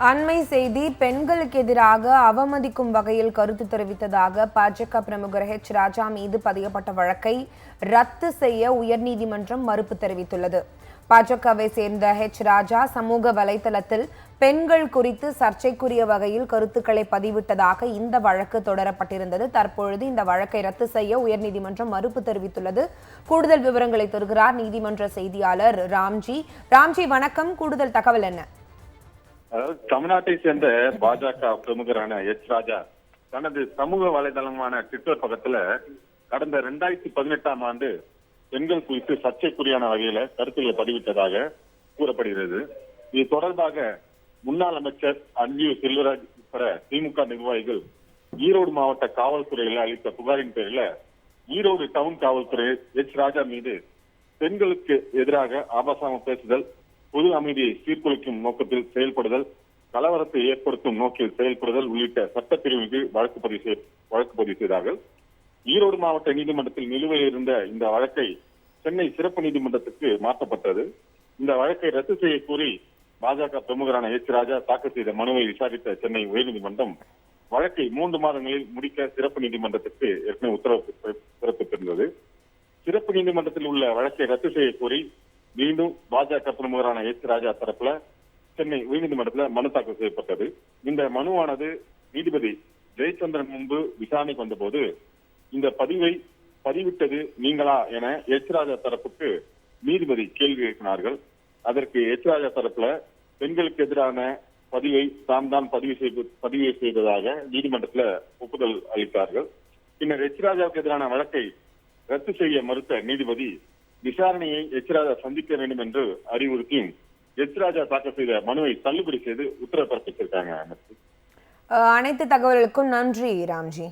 அண்மை செய்தி பெண்களுக்கு எதிராக அவமதிக்கும் வகையில் கருத்து தெரிவித்ததாக பாஜக பிரமுகர் ஹெச் ராஜா மீது பதியப்பட்ட வழக்கை ரத்து செய்ய உயர்நீதிமன்றம் மறுப்பு தெரிவித்துள்ளது. பாஜகவை சேர்ந்த ஹெச் ராஜா சமூக வலைதளத்தில் பெண்கள் குறித்து சர்ச்சைக்குரிய வகையில் கருத்துக்களை பதிவிட்டதாக இந்த வழக்கு தொடரப்பட்டிருந்தது. தற்பொழுது இந்த வழக்கை ரத்து செய்ய உயர்நீதிமன்றம் மறுப்பு தெரிவித்துள்ளது. கூடுதல் விவரங்களை தருகிறார் நீதிமன்ற செய்தியாளர் ராம்ஜி. வணக்கம். கூடுதல் தகவல் என்ன? தமிழ்நாட்டை சேர்ந்த பாஜக பிரமுகரான எச் ராஜா தனது சமூக வலைதளமான ட்விட்டர் பக்கத்துல கடந்த 2018ஆம் ஆண்டு பெண்கள் குறித்து சர்ச்சைக்குரியான வகையில கருத்துக்களை பதிவிட்டதாக கூறப்படுகிறது. இது தொடர்பாக முன்னாள் அமைச்சர் அன்பியூ செல்வராஜ் உட்பட திமுக நிர்வாகிகள் ஈரோடு மாவட்ட காவல்துறையில அளித்த புகாரின் பேரில் ஈரோடு டவுன் காவல்துறை எச் ராஜா மீது பெண்களுக்கு எதிராக ஆபாசமாக பேசுதல், பொது அமைதியை சீர்குலைக்கும் நோக்கத்தில் செயல்படுதல், கலவரத்தை ஏற்படுத்தும் நோக்கில் செயல்படுதல் உள்ளிட்ட சட்டப்பிரிவுக்கு வழக்கு பதிவு செய்தார்கள். ஈரோடு மாவட்ட நீதிமன்றத்தில் நிலுவையில் இருந்த இந்த வழக்கை சென்னை சிறப்பு நீதிமன்றத்துக்கு மாற்றப்பட்டது. இந்த வழக்கை ரத்து செய்ய கோரி பாஜக பிரமுகரான எச் ராஜா தாக்கல் செய்த மனுவை விசாரித்த சென்னை உயர்நீதிமன்றம் வழக்கை 3 மாதங்களில் முடிக்க சிறப்பு நீதிமன்றத்துக்கு ஏற்கனவே உத்தரவு பிறப்பித்திருந்தது. சிறப்பு நீதிமன்றத்தில் உள்ள வழக்கை ரத்து செய்ய கோரி மீண்டும் பாஜக பிரமுகரான எச் ராஜா தரப்புல சென்னை உயர்நீதிமன்றத்தில் மனு தாக்கல் செய்யப்பட்டது. இந்த மனுவானது நீதிபதி ஜெயச்சந்திரன் முன்பு விசாரணைக்கு வந்தபோது இந்த பதிவை பதிவிட்டது நீங்களா என எச் ராஜா தரப்புக்கு நீதிபதி கேள்வி எழுப்பினார்கள். அதற்கு எச் ராஜா தரப்புல பெண்களுக்கு எதிரான பதிவை தாம் தான் பதிவு செய்ததாக நீதிமன்றத்தில் ஒப்புதல் அளித்தார்கள். பின்னர் எச் ராஜாவுக்கு எதிரான வழக்கை ரத்து செய்ய மறுத்த நீதிபதி விசாரணையை எச் ராஜா சந்திக்க வேண்டும் என்று அறிவுறுத்தியும் எச் ராஜா தாக்கல் செய்த மனுவை தள்ளுபடி செய்து உத்தரவு பிறப்பித்திருக்காங்க. அனைத்து தகவலுக்கும் நன்றி ராம்ஜி.